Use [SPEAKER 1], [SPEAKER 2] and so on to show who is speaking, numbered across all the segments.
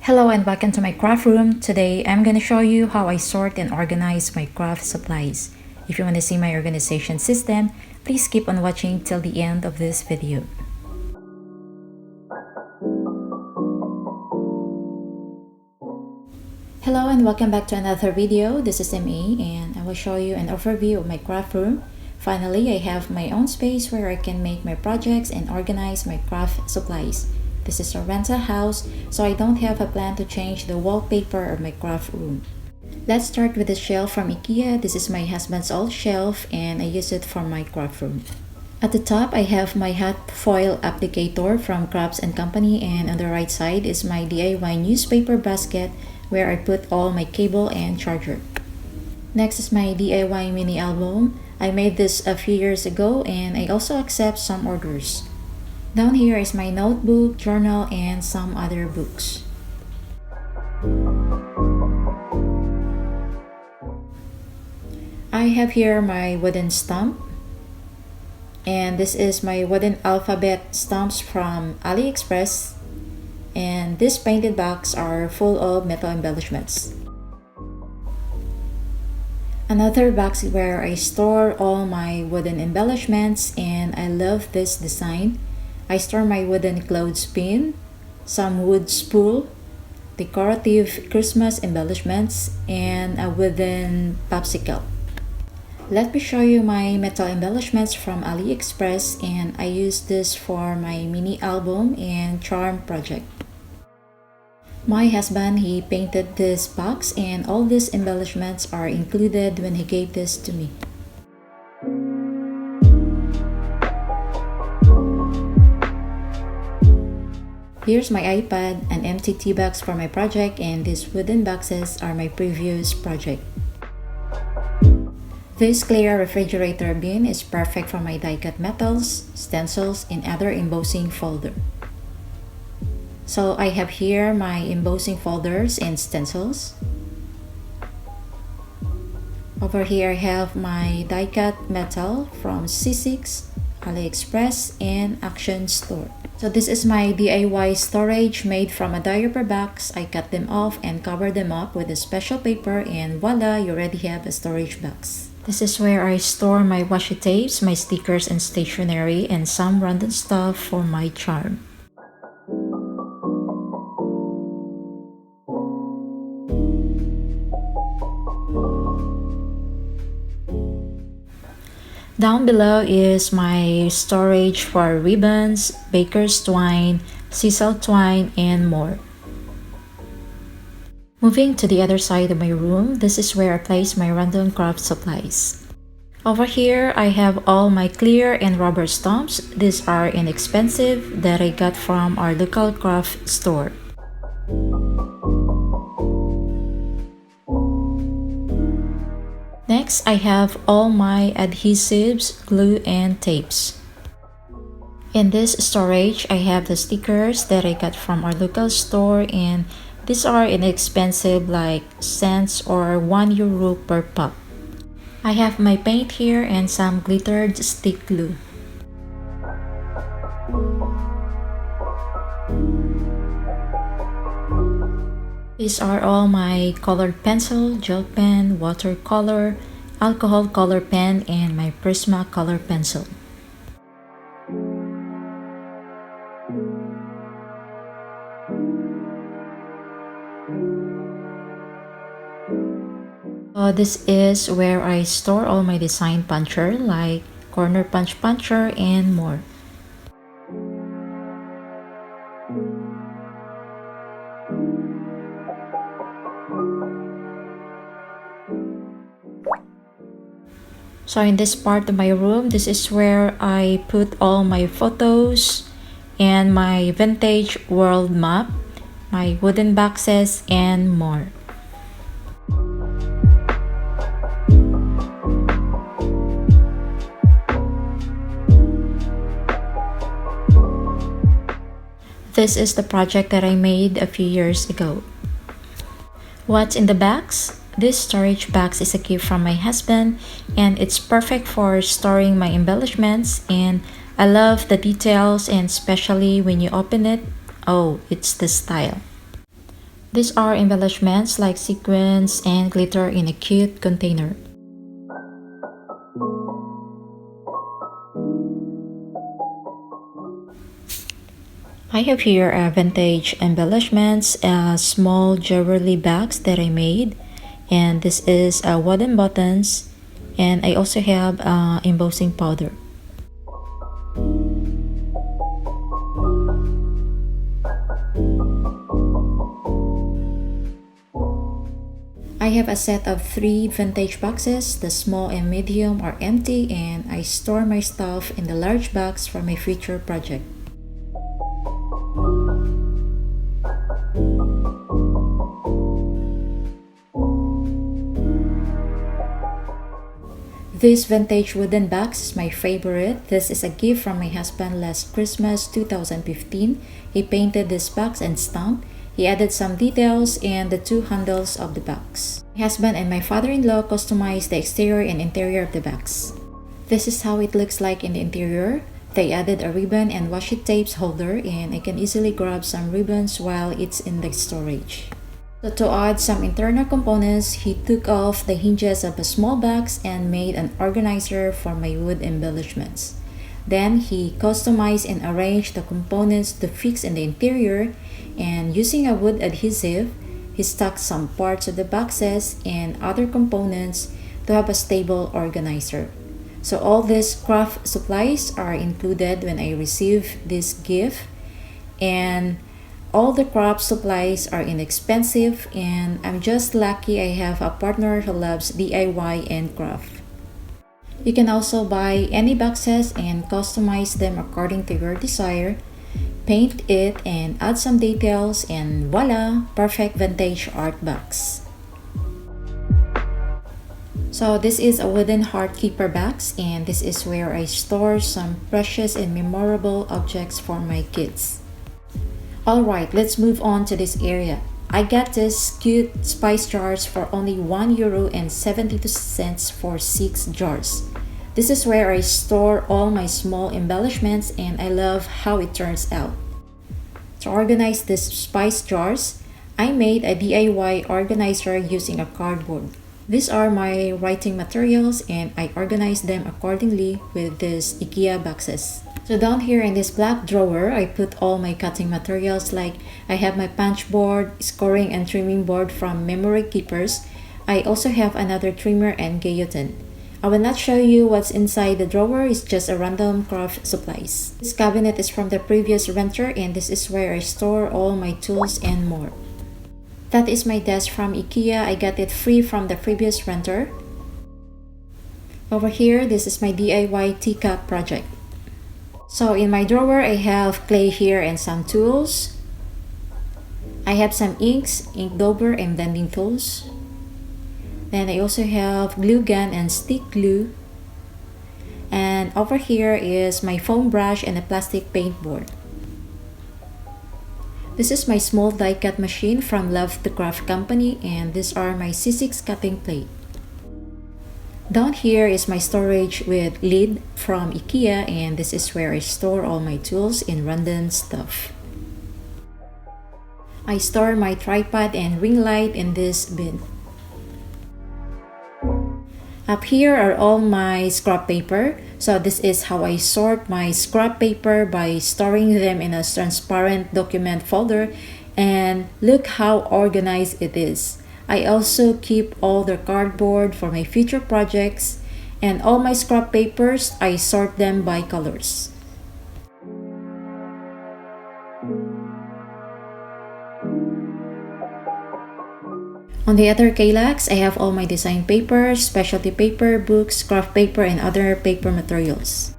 [SPEAKER 1] Hello and welcome to my craft room. Today I'm going to show you how I sort and organize my craft supplies. If you want to see my organization system, please keep on watching till the end of this video. Hello and welcome back to another video. This is MA and I will show you an overview of my craft room. Finally, I have my own space where I can make my projects and organize my craft supplies. This is a rental house, so I don't have a plan to change the wallpaper of my craft room. Let's start with the shelf from IKEA. This is my husband's old shelf and I use it for my craft room. At the top, I have my hot foil applicator from Crafts & Company, and on the right side is my DIY newspaper basket where I put all my cable and charger. Next is my DIY mini album. I made this a few years ago and I also accept some orders. Down here is my notebook, journal, and some other books. I have here my wooden stump. And this is my wooden alphabet stumps from AliExpress. And this painted box are full of metal embellishments. Another box where I store all my wooden embellishments, and I love this design. I store my wooden clothespin, some wood spool, decorative Christmas embellishments, and a wooden popsicle. Let me show you my metal embellishments from AliExpress, and I use this for my mini album and charm project. My husband, he painted this box and all these embellishments are included when he gave this to me. Here's my iPad, an empty tea box for my project, and these wooden boxes are my previous project. This clear refrigerator bin is perfect for my die-cut metals, stencils, and other embossing folder. So I have here my embossing folders and stencils. Over here I have my die-cut metal from C6, AliExpress, and Action Store. So this is my DIY storage made from a diaper box. I cut them off and cover them up with a special paper, and voila, you already have a storage box. This is where I store my washi tapes, my stickers and stationery, and some random stuff for my charm. Down below is my storage for ribbons, baker's twine, sisal twine, and more. Moving to the other side of my room, this is where I place my random craft supplies. Over here, I have all my clear and rubber stumps. These are inexpensive that I got from our local craft store. Next, I have all my adhesives, glue, and tapes. In this storage, I have the stickers that I got from our local store, and these are inexpensive, like cents or €1 per pop. I have my paint here and some glittered stick glue. These are all my colored pencil, gel pen, watercolor, alcohol color pen, and my Prisma color pencil. This is where I store all my design puncher like corner puncher and more. So in this part of my room, this is where I put all my photos and my vintage world map, my wooden boxes, and more. This is the project that I made a few years ago. What's in the box? This storage box is a gift from my husband, and it's perfect for storing my embellishments, and I love the details, and especially when you open it, oh, it's the style. These are embellishments like sequins and glitter in a cute container. I have here vintage embellishments, small jewelry bags that I made, and this is wooden buttons, and I also have embossing powder. I have a set of 3 vintage boxes. The small and medium are empty, and I store my stuff in the large box for my future project. This vintage wooden box is my favorite. This is a gift from my husband last Christmas 2015. He painted this box and stamp. He added some details and the 2 handles of the box. My husband and my father-in-law customized the exterior and interior of the box. This is how it looks like in the interior. They added a ribbon and washi tapes holder, and I can easily grab some ribbons while it's in the storage. So to add some internal components, he took off the hinges of a small box and made an organizer for my wood embellishments. Then he customized and arranged the components to fix in the interior, and using a wood adhesive, he stuck some parts of the boxes and other components to have a stable organizer. So all these craft supplies are included when I received this gift, and all the craft supplies are inexpensive, and I'm just lucky I have a partner who loves DIY and craft. You can also buy any boxes and customize them according to your desire. Paint it and add some details, and voila! Perfect vintage art box. So this is a wooden heart keeper box, and this is where I store some precious and memorable objects for my kids. Alright, let's move on to this area. I got this cute spice jars for only €1.72 for 6 jars. This is where I store all my small embellishments, and I love how it turns out. To organize these spice jars, I made a DIY organizer using a cardboard. These are my writing materials, and I organized them accordingly with these IKEA boxes. So down here in this black drawer, I put all my cutting materials, like I have my punch board, scoring and trimming board from Memory Keepers. I also have another trimmer and guillotine. I will not show you what's inside the drawer. It's just a random craft supplies. This cabinet is from the previous renter, and this is where I store all my tools and more. That is my desk from IKEA. I got it free from the previous renter. Over here, this is my DIY teacup project. So in my drawer, I have clay here and some tools. I have some inks, ink dauber, and blending tools. Then I also have glue gun and stick glue. And over here is my foam brush and a plastic paint board. This is my small die cut machine from Love to Craft Company, and these are my C6 cutting plate. Down here is my storage with lid from IKEA, and this is where I store all my tools and random stuff. I store my tripod and ring light in this bin. Up here are all my scrap paper. So this is how I sort my scrap paper, by storing them in a transparent document folder, and look how organized it is. I also keep all the cardboard for my future projects, and all my scrap papers, I sort them by colors. On the other Kallax, I have all my design papers, specialty paper, books, craft paper, and other paper materials.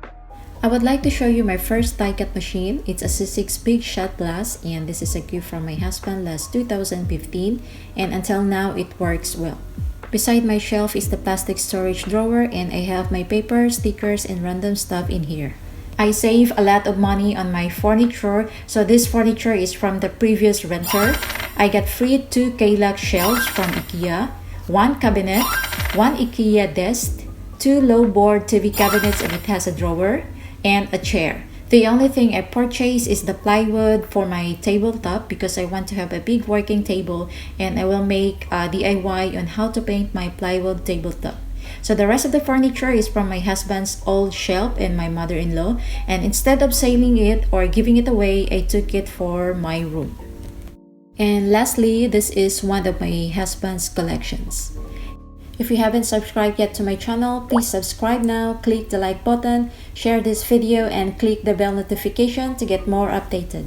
[SPEAKER 1] I would like to show you my first die cut machine. It's a C6 Big Shot Blast, and this is a gift from my husband last 2015, and until now it works well. Beside my shelf is the plastic storage drawer, and I have my paper, stickers, and random stuff in here. I save a lot of money on my furniture, so this furniture is from the previous renter. I got free 2 Kallax shelves from IKEA, 1 cabinet, 1 IKEA desk, 2 low board TV cabinets, and it has a drawer, and a chair. The only thing I purchased is the plywood for my tabletop because I want to have a big working table, and I will make a DIY on how to paint my plywood tabletop. So the rest of the furniture is from my husband's old shelf and my mother-in-law, and instead of selling it or giving it away, I took it for my room. And lastly, this is one of my husband's collections. If you haven't subscribed yet to my channel, please subscribe now, click the like button, share this video, and click the bell notification to get more updated.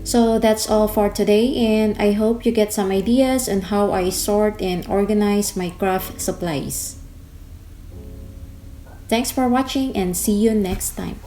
[SPEAKER 1] So that's all for today, and I hope you get some ideas on how I sort and organize my craft supplies. Thanks for watching and see you next time.